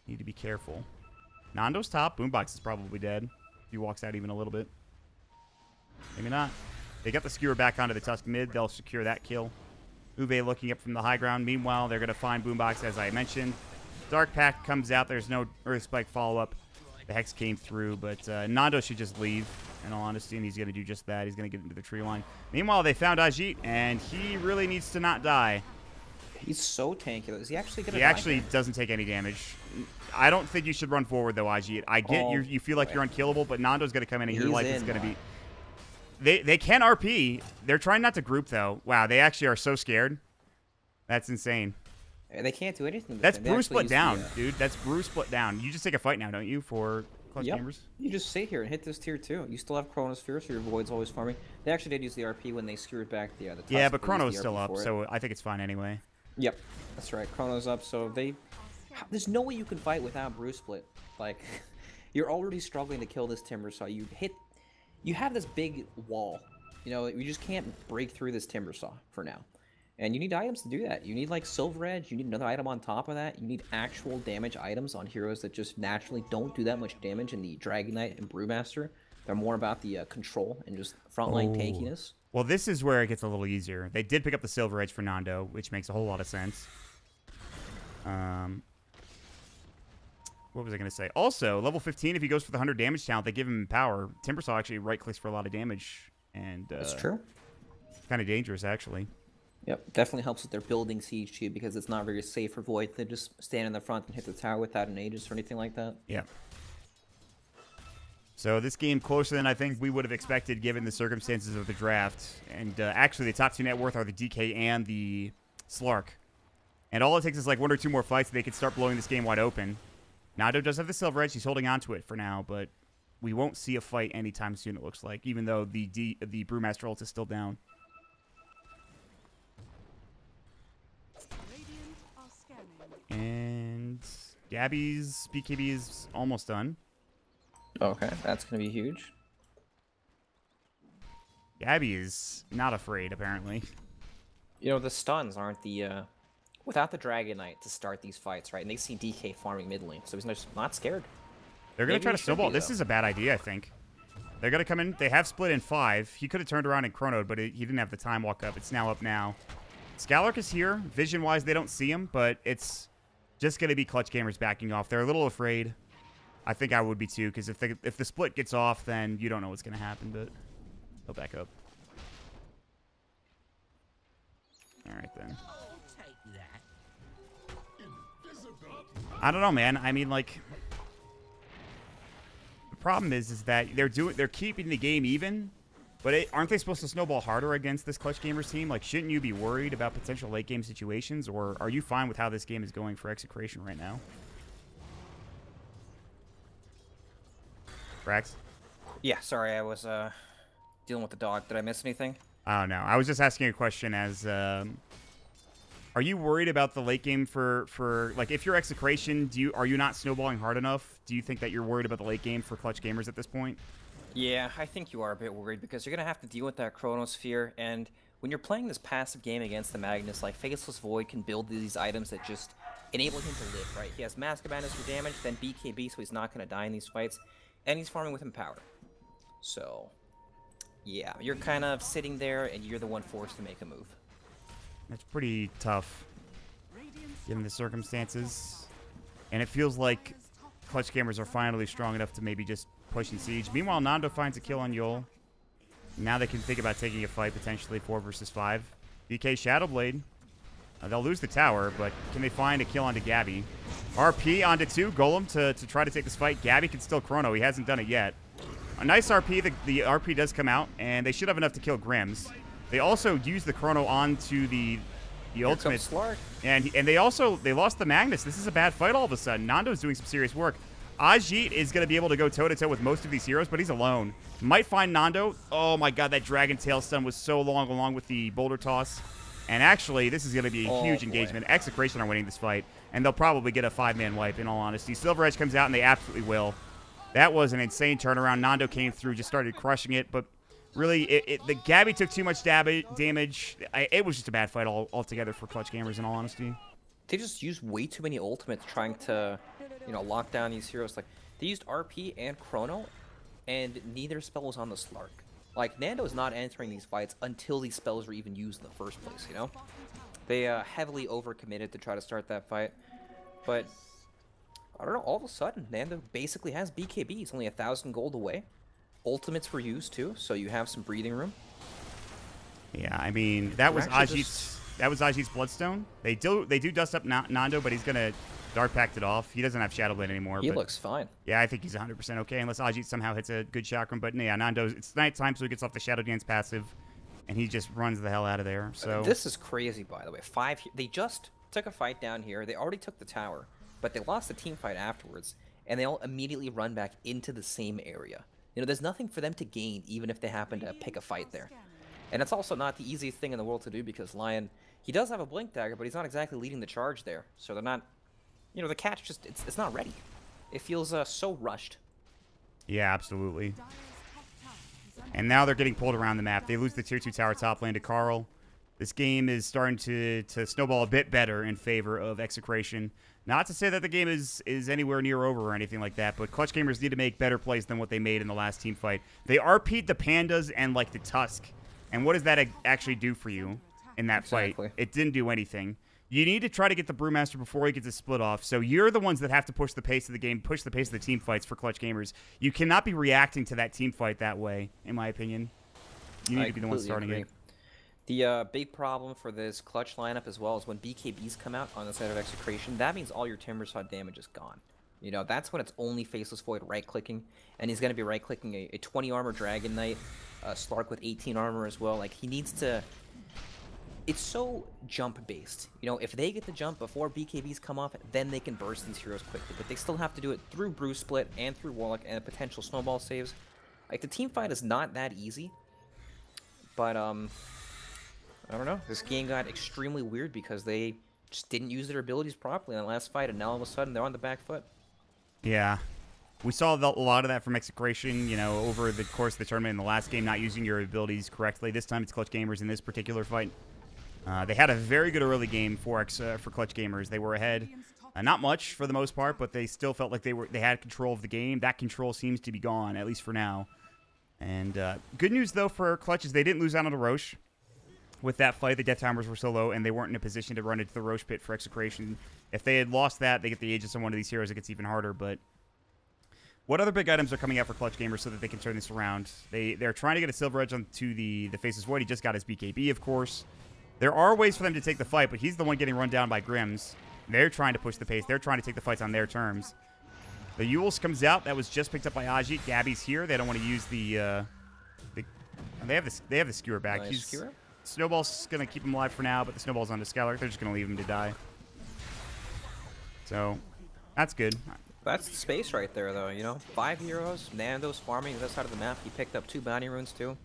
Need to be careful. Nando's top. Boombox is probably dead. If he walks out even a little bit. Maybe not. They got the skewer back onto the Tusk mid. They'll secure that kill. Uwe looking up from the high ground. Meanwhile, they're going to find Boombox, as I mentioned. Dark Pack comes out. There's no Earth Spike follow-up. The Hex came through, but Nando should just leave, in all honesty, and he's going to do just that. He's going to get into the tree line. Meanwhile, they found Ajit, and he really needs to not die. He's so tanky. Is he actually going to die? He actually doesn't take any damage. I don't think you should run forward, though, Ajit. I get you feel like you're unkillable, but Nando's going to come in, and your life is going to be... They can RP. They're trying not to group, though. Wow, they actually are so scared. That's insane. They can't do anything. That's brew split down, dude. That's brew split down. You just take a fight now, don't you, for Clutch Gamers? You just sit here and hit this tier 2. You still have Chronosphere, so your Void's always farming. They actually did use the RP when they skewed back the Tusk. Yeah, but Chrono's still up, so I think it's fine anyway. Yep, that's right. Chrono's up, so there's no way you can fight without brew split. Like, you're already struggling to kill this Timbersaw. You have this big wall. You know, you just can't break through this Timbersaw for now. And you need items to do that. You need, like, Silver Edge. You need another item on top of that. You need actual damage items on heroes that just naturally don't do that much damage in the Dragon Knight and Brewmaster. They're more about the control and just frontline tankiness. Well, this is where it gets a little easier. They did pick up the Silver Edge for Nando, which makes a whole lot of sense. What was I going to say? Also, level 15, if he goes for the 100 damage talent, they give him power. Timbersaw actually right-clicks for a lot of damage. And that's true. Kind of dangerous, actually. Yep, definitely helps with their building siege too, because it's not very safe for Void to just stand in the front and hit the tower without an Aegis or anything like that. Yeah. So this game closer than I think we would have expected given the circumstances of the draft. And actually, the top 2 net worth are the DK and the Slark. And all it takes is like 1 or 2 more fights and they can start blowing this game wide open. Nando does have the Silver Edge. He's holding on to it for now, but we won't see a fight anytime soon, it looks like, even though the Brewmaster ult is still down. And Gabby's BKB is almost done. Okay, that's going to be huge. Gabby is not afraid, apparently. You know, the stuns aren't the... without the Dragon Knight to start these fights, right? And they see DK farming mid lane, so he's just not scared. They're going to try to snowball. This is a bad idea, I think. They're going to come in. They have split in 5. He could have turned around and chronoed, but he didn't have the time walk up. It's now up now. Scalark is here. Vision-wise, they don't see him, but it's just going to be Clutch Gamers backing off. They're a little afraid. I think I would be too, because if the split gets off, then you don't know what's going to happen, but he'll back up. All right, then. I don't know, man. I mean, like, the problem is that they're keeping the game even, but aren't they supposed to snowball harder against this Clutch Gamers team? Like, shouldn't you be worried about potential late game situations, or are you fine with how this game is going for Execration right now? Brax? Yeah, sorry, I was dealing with the dog. Did I miss anything? Oh, no. I was just asking a question as, are you worried about the late game for like, if you're Execration, are you not snowballing hard enough? Do you think that you're worried about the late game for Clutch Gamers at this point? Yeah, I think you are a bit worried because you're going to have to deal with that Chronosphere, and when you're playing this passive game against the Magnus, like, Faceless Void can build these items that just enable him to live, right? He has Mask of Madness for damage, then BKB, so he's not going to die in these fights, and he's farming with Empower. So, yeah, you're kind of sitting there, and you're the one forced to make a move. That's pretty tough, given the circumstances. And it feels like Clutch Gamers are finally strong enough to maybe just push and siege. Meanwhile, Nando finds a kill on Yul. Now they can think about taking a fight, potentially 4 versus 5. DK Shadowblade. They'll lose the tower, but can they find a kill onto Gabby? RP onto 2, Golem to try to take this fight. Gabby can still chrono. He hasn't done it yet. A nice RP. The RP does come out, and they should have enough to kill Grims. They also use the chrono onto the ultimate. Slark. And they lost the Magnus. This is a bad fight all of a sudden. Nando's doing some serious work. Ajit is going to be able to go toe-to-toe with most of these heroes, but he's alone. Might find Nando. Oh my god, that Dragon Tail stun was so long, along with the boulder toss. And actually, this is going to be a huge engagement. Execration are winning this fight, and they'll probably get a 5-man wipe, in all honesty. Silver Edge comes out, and they absolutely will. That was an insane turnaround. Nando came through, just started crushing it, but really, the Gabby took too much damage. It was just a bad fight altogether for Clutch Gamers, in all honesty. They just used way too many ultimates trying to, lock down these heroes. Like, they used RP and Chrono, and neither spell was on the Slark. Like, Nando is not entering these fights until these spells were even used in the first place, They heavily overcommitted to try to start that fight. But, I don't know, all of a sudden, Nando basically has BKB. He's only 1,000 gold away. Ultimates were used too, so you have some breathing room. Yeah, I mean, that was Ajit's Bloodstone. They do dust up Nando, but he's gonna Dart packed it off. He doesn't have Shadowblade anymore. He looks fine. Yeah, I think he's 100% okay, unless Ajit somehow hits a good chakram. But yeah, Nando's, it's nighttime, so he gets off the Shadow Dance passive, and he just runs the hell out of there. So this is crazy, by the way. They just took a fight down here. They already took the tower, but they lost the team fight afterwards, and they all immediately run back into the same area. There's nothing for them to gain, even if they happen to pick a fight there. And it's also not the easiest thing in the world to do, because Lion, he does have a Blink Dagger, but he's not exactly leading the charge there. So they're not, the catch just, it's not ready. It feels so rushed. Yeah, absolutely. And now they're getting pulled around the map. They lose the tier 2 tower top lane to Carl. This game is starting to snowball a bit better in favor of Execration. Not to say that the game is anywhere near over or anything like that, but Clutch Gamers need to make better plays than what they made in the last team fight. They RP'd the Pandas and, like, the Tusk. And what does that actually do for you in that fight? It didn't do anything. You need to try to get the Brewmaster before he gets a split off. So you're the ones that have to push the pace of the game, push the pace of the team fights for Clutch Gamers. You cannot be reacting to that team fight that way, in my opinion. You need to be the one starting it. The big problem for this Clutch lineup as well is when BKBs come out on the side of Execration, that means all your Timbersaw damage is gone. That's when it's only Faceless Void right-clicking, and he's going to be right-clicking a 20 armor Dragon Knight, Slark with 18 armor as well. Like, he needs to... It's so jump-based. If they get the jump before BKBs come off, then they can burst these heroes quickly, but they still have to do it through Brew Split and through Warlock and potential snowball saves. Like, the team fight is not that easy, but, I don't know. This game got extremely weird because they just didn't use their abilities properly in the last fight, and now all of a sudden they're on the back foot. Yeah. We saw a lot of that from Execration, over the course of the tournament in the last game, not using your abilities correctly. This time it's Clutch Gamers in this particular fight. They had a very good early game for Clutch Gamers. They were ahead. Not much for the most part, but they still felt like they had control of the game. That control seems to be gone, at least for now. And good news, though, for Clutch is they didn't lose out on the Rosh. with that fight, the death timers were so low, and they weren't in a position to run into the Rosh Pit for Execration. If they had lost that, they get the Aegis on one of these heroes, it gets even harder. But what other big items are coming out for Clutch Gamers so that they can turn this around? They're trying to get a Silver Edge onto the Faceless Void. He just got his BKB, of course. There are ways for them to take the fight, but he's the one getting run down by Grims. They're trying to push the pace. They're trying to take the fights on their terms. The Yules comes out. That was just picked up by Ajit. Gabby's here. They don't want to use the they have the skewer back. Nice skewer. Snowball's gonna keep him alive for now, but the snowball's on the Slark. They're just gonna leave him to die. So that's good. That's the space right there, though. You know, 5 heroes. Nando's farming the other side of the map. He picked up 2 bounty runes too.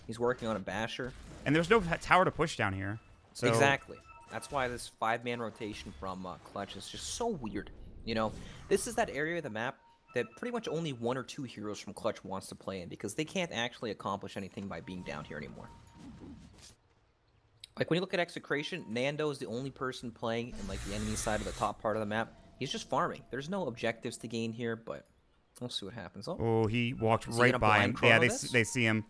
He's working on a basher. And there's no tower to push down here. So Exactly. That's why this 5-man rotation from Clutch is just so weird. You know, this is that area of the map that pretty much only 1 or 2 heroes from Clutch wants to play in, because they can't actually accomplish anything by being down here anymore. Like when you look at Execration, Nando is the only person playing in like the enemy side of the top part of the map. He's just farming. There's no objectives to gain here, but we'll see what happens. Oh, he walked right by him. Yeah, they see him.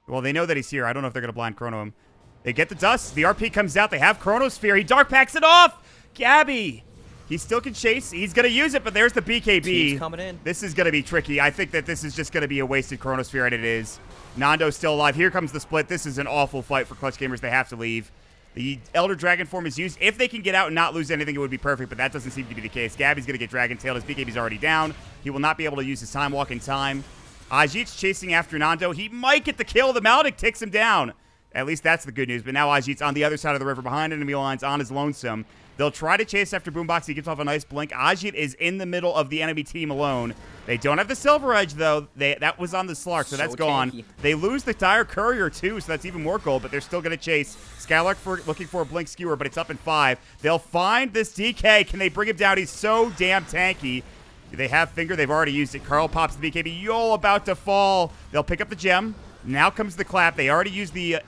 Well, they know that he's here. I don't know if they're going to blind Chrono him. They get the dust. The RP comes out. They have Chronosphere. He dark packs it off. Gabby. He still can chase. He's going to use it, but there's the BKB. Team's coming in. This is going to be tricky. I think that this is just going to be a wasted Chronosphere, and it is. Nando's still alive. Here comes the split. This is an awful fight for Clutch Gamers. They have to leave. The Elder Dragon form is used. If they can get out and not lose anything, it would be perfect, but that doesn't seem to be the case. Gabby's going to get Dragon Tailed. His BKB's already down. He will not be able to use his Time Walk in time. Ajit's chasing after Nando. He might get the kill. The Maledict takes him down. At least that's the good news. But now Ajit's on the other side of the river, behind enemy lines, on his lonesome. They'll try to chase after Boombox. He gets off a nice blink. Ajit is in the middle of the enemy team alone. They don't have the Silver Edge, though. That was on the Slark, so that's gone. Tanky. They lose the Dire Courier, too, so that's even more gold, but they're still going to chase. Skylark looking for a blink skewer, but it's up in 5. They'll find this DK. Can they bring him down? He's so damn tanky. Do they have Finger? They've already used it. Carl pops the BKB. Yol about to fall. They'll pick up the gem. Now comes the clap. They already used the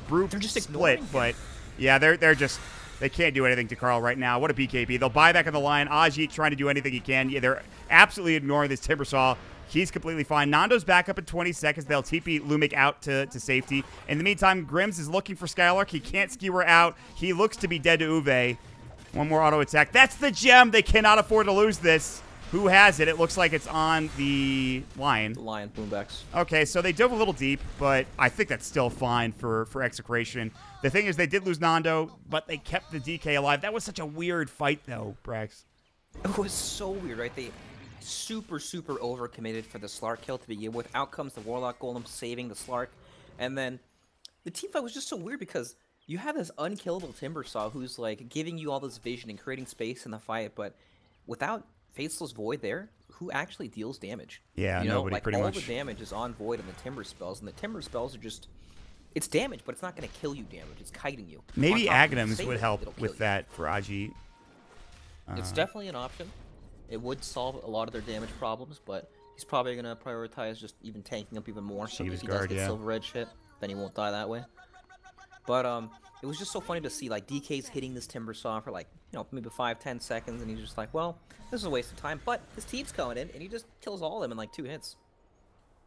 brute They're just split, but yeah, they're just... They can't do anything to Carl right now. What a BKB. They'll buy back on the line. Ajit trying to do anything he can. Yeah, they're absolutely ignoring this Timbersaw. He's completely fine. Nando's back up in 20 seconds. They'll TP Lumic out to safety. In the meantime, Grims is looking for Skylark. He can't skewer out. He looks to be dead to Uwe. One more auto attack. That's the gem. They cannot afford to lose this. Who has it? It looks like it's on the Lion. The Lion, Boombox. Okay, so they dove a little deep, but I think that's still fine for Execration. The thing is, they did lose Nando, but they kept the DK alive. That was such a weird fight, though, Brax. It was so weird, right? They super overcommitted for the Slark kill to begin with. Out comes the Warlock Golem saving the Slark. And then the team fight was just so weird because you have this unkillable Timbersaw who's like giving you all this vision and creating space in the fight, but without Faceless Void there, who actually deals damage? Yeah, you know, nobody, like pretty all much. the damage is on Void and the Timber spells, and the Timber spells are just... It's damage, but it's not going to kill you damage. It's kiting you. Maybe On top of Aghanims saving would it, help it'll kill with you. that for Ajit. It's definitely an option. It would solve a lot of their damage problems, but he's probably going to prioritize just even tanking up even more. So if Shiva's he guard, does get yeah. Silver Edge hit, then he won't die that way. But it was just so funny to see like DK's hitting this Timbersaw for like, you know, maybe 5-10 seconds, and he's just like, well, this is a waste of time. But his team's coming in, and he just kills all of them in like 2 hits.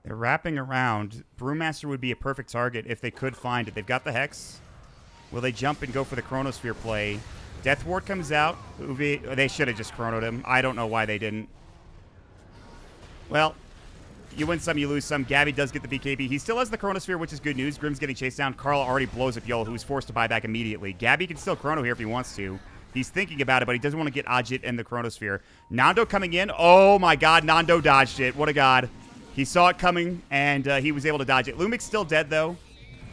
They're wrapping around. Brewmaster would be a perfect target if they could find it. They've got the Hex. Will they jump and go for the Chronosphere play? Death Ward comes out. They should have just chronoed him. I don't know why they didn't. Well, you win some, you lose some. Gabby does get the BKB. He still has the Chronosphere, which is good news. Grim's getting chased down. Carl already blows up Yol, who's forced to buy back immediately. Gabby can still chrono here if he wants to. He's thinking about it, but he doesn't want to get Ajit and the Chronosphere. Nando coming in. Oh, my God. Nando dodged it. What a god. He saw it coming, and he was able to dodge it. Lumic's still dead, though.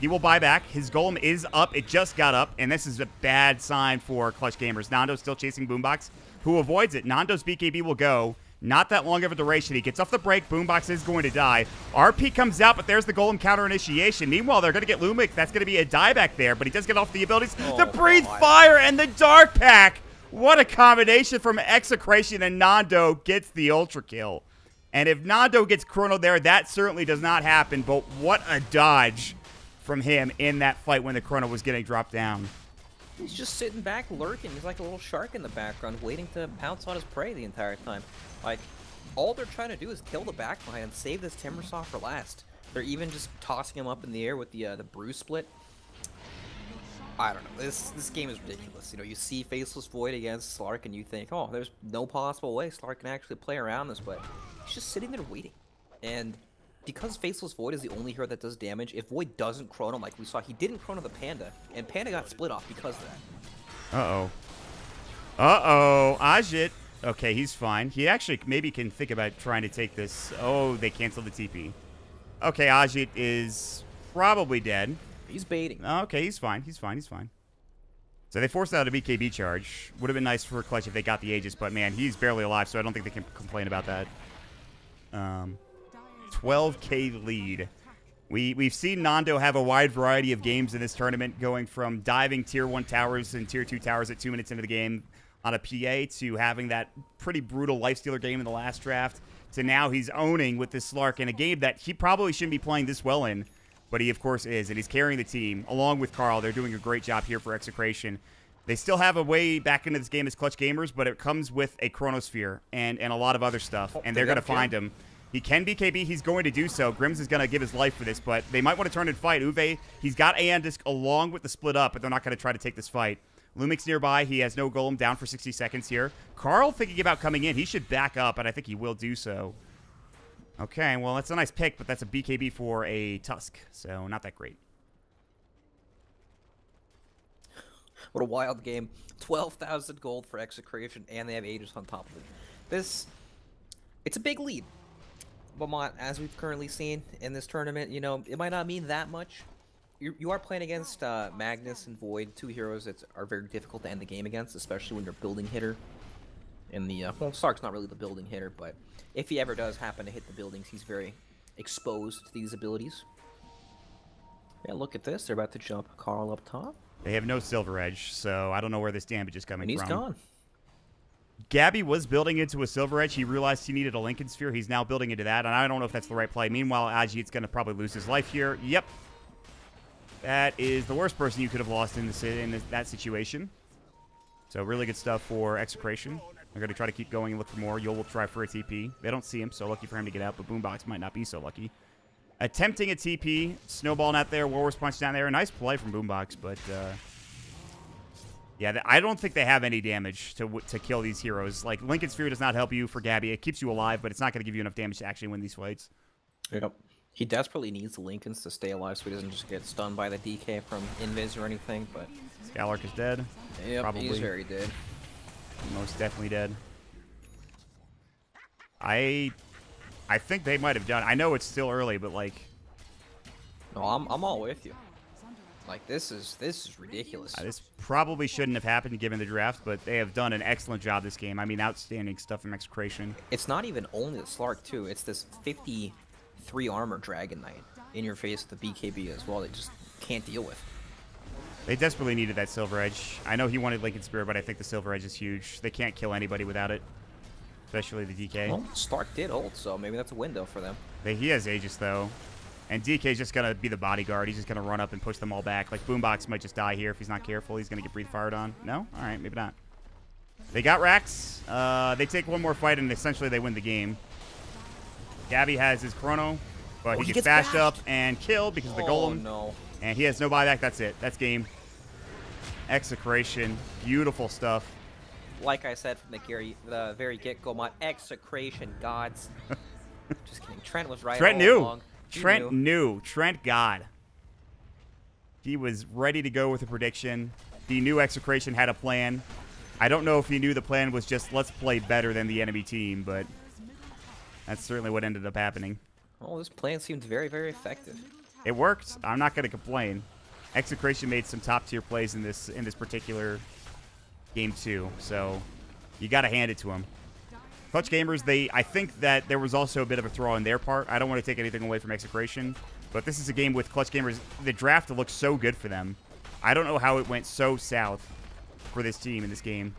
He will buy back. His Golem is up. It just got up, and this is a bad sign for Clutch Gamers. Nando's still chasing Boombox, who avoids it. Nando's BKB will go. Not that long of a duration. He gets off the break. Boombox is going to die. RP comes out, but there's the Golem counter initiation. Meanwhile, they're going to get Lumic. That's going to be a dieback there, but he does get off the abilities. The Breathe Fire and the Dark Pack. What a combination from Execration, and Nando gets the Ultra Kill. And if Nando gets Chrono there, that certainly does not happen, but what a dodge from him in that fight when the Chrono was getting dropped down. He's just sitting back, lurking. He's like a little shark in the background, waiting to pounce on his prey the entire time. Like, all they're trying to do is kill the backline and save this Timbersaw for last. They're even just tossing him up in the air with the Brew Split. I don't know. This game is ridiculous. You know, you see Faceless Void against Slark, and you think, oh, there's no possible way Slark can actually play around this, but he's just sitting there waiting. And because Faceless Void is the only hero that does damage, if Void doesn't Chrono, like we saw, he didn't Chrono the Panda, and Panda got split off because of that. Uh-oh. Uh-oh. Ajit. Okay, he's fine. He actually maybe can think about trying to take this. Oh, they canceled the TP. Okay, Ajit is probably dead. He's baiting. Okay, he's fine. He's fine. He's fine. So they forced out a BKB charge. Would have been nice for Clutch if they got the Aegis, but man, he's barely alive, so I don't think they can complain about that. 12K lead. We've seen Nando have a wide variety of games in this tournament, going from diving tier 1 towers and tier 2 towers at 2 minutes into the game on a PA to having that pretty brutal lifestealer game in the last draft to now he's owning with this Slark in a game that he probably shouldn't be playing this well in, but he of course is, and he's carrying the team along with Carl. They're doing a great job here for Execration. They still have a way back into this game as Clutch Gamers, but it comes with a Chronosphere and a lot of other stuff, and they're going to find him. He can BKB. He's going to do so. Grims is going to give his life for this, but they might want to turn and fight. Uwe, he's got Aeon along with the split up, but they're not going to try to take this fight. Lumix nearby. He has no golem, down for 60 seconds here. Carl thinking about coming in. He should back up, and I think he will do so. Okay, well, that's a nice pick, but that's a BKB for a Tusk, so not that great. What a wild game. 12,000 gold for Execration, and they have Aegis on top of it. It's a big lead. Beaumont, as we've currently seen in this tournament, you know, it might not mean that much. You are playing against Magnus and Void, 2 heroes that are very difficult to end the game against, especially when you're building hitter. And well, Slark's not really the building hitter, but if he ever does happen to hit the buildings, he's very exposed to these abilities. Yeah, look at this. They're about to jump Carl up top. They have no Silver Edge, so I don't know where this damage is coming from. And he's gone. Gabby was building into a Silver Edge. He realized he needed a Lincoln Sphere. He's now building into that, and I don't know if that's the right play. Meanwhile, Ajit's going to probably lose his life here. Yep. That is the worst person you could have lost in that situation. So really good stuff for Execration. They're going to try to keep going and look for more. Yul will try for a TP. They don't see him, so lucky for him to get out, but Boombox might not be so lucky. Attempting a TP. Snowball not there. Warhorse Punch down there. A nice play from Boombox, but... yeah, I don't think they have any damage to kill these heroes. Like, Lincoln Sphere does not help you for Gabby. It keeps you alive, but it's not going to give you enough damage to actually win these fights. Yep. He desperately needs the Lincolns to stay alive so he doesn't just get stunned by the DK from Invis or anything, but... Skylark is dead. Yep, probably. He's very dead. Most definitely dead. I think they might have done... I know it's still early, but, like... No, I'm all with you. Like, this is ridiculous. This probably shouldn't have happened given the draft, but they have done an excellent job this game. I mean, outstanding stuff from Execration. It's not even only the Slark, too. It's this 53 armor Dragon Knight in your face with the BKB as well. They just can't deal with. They desperately needed that Silver Edge. I know he wanted Lincoln Spear, but I think the Silver Edge is huge. They can't kill anybody without it, especially the DK. Well, Slark did ult, so maybe that's a window for them. He has Aegis, though. And DK's just going to be the bodyguard. He's just going to run up and push them all back. Like, Boombox might just die here if he's not careful. He's going to get breathe fired on. No? All right, maybe not. They got Rax. They take one more fight, and essentially they win the game. Gabby has his Chrono, but he gets bashed up and killed because of the Golem. No. And he has no buyback. That's it. That's game. Execration. Beautiful stuff. Like I said from the very get-go, my Execration gods. Just kidding. Trent was right Trent all knew. along. Trent knew. Trent God. He was ready to go with a prediction. He knew Execration had a plan. I don't know if he knew the plan was just let's play better than the enemy team, but that's certainly what ended up happening. Oh, this plan seemed very, very effective. It worked. I'm not going to complain. Execration made some top-tier plays in this particular game too, so you got to hand it to him. Clutch Gamers, I think that there was also a bit of a throw on their part. I don't want to take anything away from Execration, but this is a game with Clutch Gamers. The draft looks so good for them. I don't know how it went so south for this team in this game.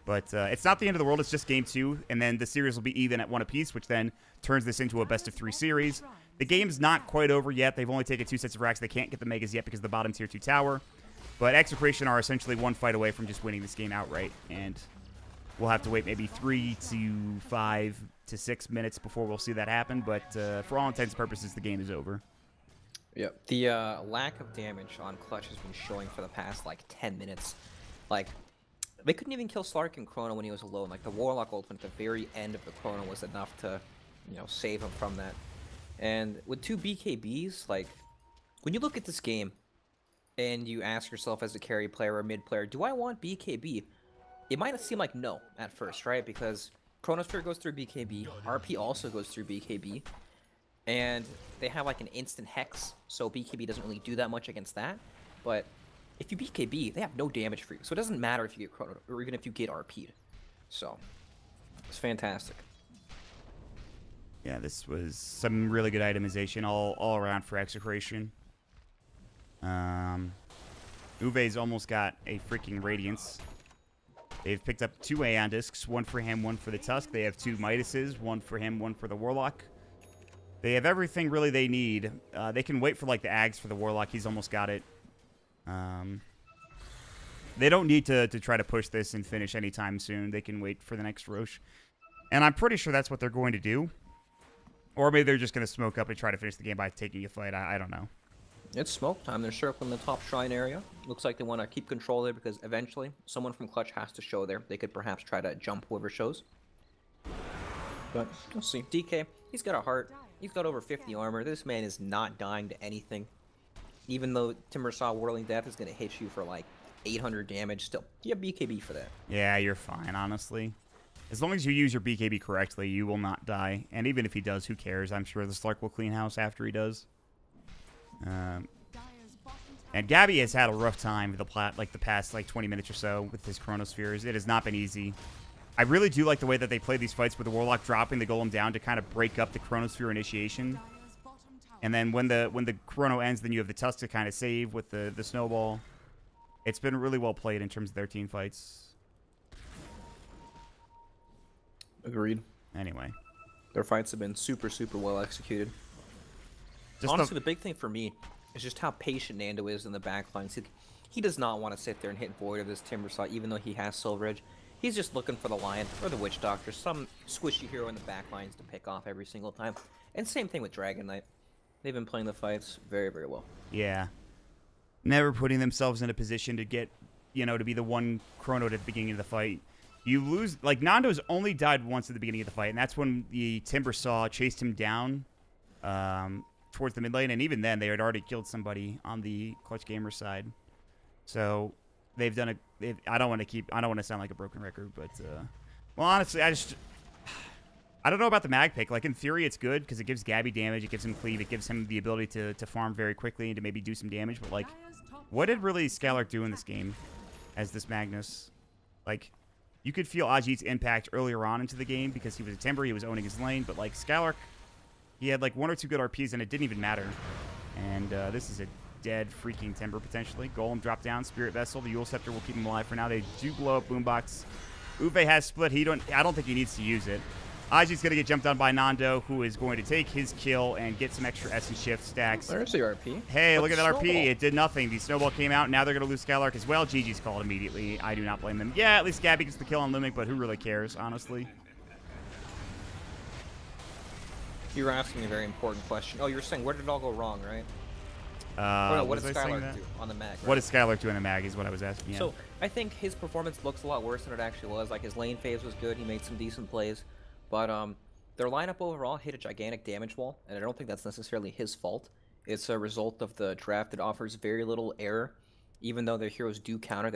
But it's not the end of the world. It's just game 2, and then the series will be even at 1 apiece, which then turns this into a best-of-3 series. The game's not quite over yet. They've only taken 2 sets of racks. They can't get the Megas yet because of the bottom tier 2 tower. But Execration are essentially 1 fight away from just winning this game outright, and we'll have to wait maybe 3 to 5 to 6 minutes before we'll see that happen. But for all intents and purposes, the game is over. Yeah, the lack of damage on Clutch has been showing for the past like 10 minutes. Like, they couldn't even kill Slark and Chrono when he was alone. Like, the Warlock ultimate at the very end of the Chrono was enough to, you know, save him from that. And with 2 BKBs, like, when you look at this game and you ask yourself as a carry player or mid player, do I want BKB? It might seem like no at first, right? Because Chronosphere goes through BKB, RP also goes through BKB, and they have like an instant hex, so BKB doesn't really do that much against that. But if you BKB, they have no damage for you, so it doesn't matter if you get Chrono or even if you get RP'd. So it's fantastic. Yeah, this was some really good itemization all around for Execration. Uwe's almost got a freaking Radiance. They've picked up 2 Aeon Discs, 1 for him, 1 for the Tusk. They have 2 Midases, 1 for him, 1 for the Warlock. They have everything really they need. They can wait for like the Ags for the Warlock. He's almost got it. They don't need to try to push this and finish anytime soon. They can wait for the next Rosh. And I'm pretty sure that's what they're going to do. Or maybe they're just going to smoke up and try to finish the game by taking a fight. I don't know. It's smoke time. They're circling the top shrine area. Looks like they want to keep control there because eventually someone from Clutch has to show there. They could perhaps try to jump whoever shows. But we'll see. DK, he's got a heart. He's got over 50 armor. This man is not dying to anything. Even though Timbersaw Whirling Death is going to hit you for like 800 damage, still, you have BKB for that. Yeah, you're fine, honestly. As long as you use your BKB correctly, you will not die. And even if he does, who cares? I'm sure the Slark will clean house after he does. And Gabby has had a rough time the past 20 minutes or so with his Chronospheres. It has not been easy. I really do like the way that they play these fights with the Warlock dropping the Golem down to kind of break up the Chronosphere initiation. And then when the Chrono ends, then you have the Tusk to kind of save with the Snowball. It's been really well played in terms of their team fights. Agreed. Anyway. Their fights have been super, super well executed. Honestly, the big thing for me is just how patient Nando is in the backlines. He does not want to sit there and hit Void of this Timbersaw, even though he has Silver Edge. He's just looking for the Lion or the Witch Doctor, some squishy hero in the backlines to pick off every single time. And same thing with Dragon Knight. They've been playing the fights very, very well. Yeah. Never putting themselves in a position to get, to be the one Chrono at the beginning of the fight. You lose, like, Nando's only died once at the beginning of the fight, and that's when the Timbersaw chased him down towards the mid lane, and even then, they had already killed somebody on the Clutch Gamer side. So, they've done I don't want to sound like a broken record, but, well, honestly, I don't know about the mag pick. Like, in theory, it's good, because it gives Gabby damage, it gives him cleave, it gives him the ability to farm very quickly and to maybe do some damage, but, like, what did really Slark do in this game as this Magnus? Like, you could feel Ajit's impact earlier on into the game because he was a Timber, he was owning his lane, but, like, Slark, he had, like, 1 or 2 good RPs, and it didn't even matter. And this is a dead freaking Timber, potentially. Golem drop down, Spirit Vessel, the Yule Scepter will keep him alive for now. They do blow up Boombox. Uwe has split. I don't think he needs to use it. Ajit's going to get jumped on by Nando, who is going to take his kill and get some extra Essence Shift stacks. There's the RP. Hey, look at that RP. It did nothing. The Snowball came out. Now they're going to lose Slark as well. GG's called immediately. I do not blame them. Yeah, at least Gabby gets the kill on Lumic, but who really cares, honestly? You were asking me a very important question. Oh, you were saying, where did it all go wrong, right? What did Slark do on the mag? Right? What did Slark do on the mag is what I was asking. Yeah. So, I think his performance looks a lot worse than it actually was. Like, his lane phase was good. He made some decent plays. But their lineup overall hit a gigantic damage wall, and I don't think that's necessarily his fault. It's a result of the draft that offers very little error, even though their heroes do counter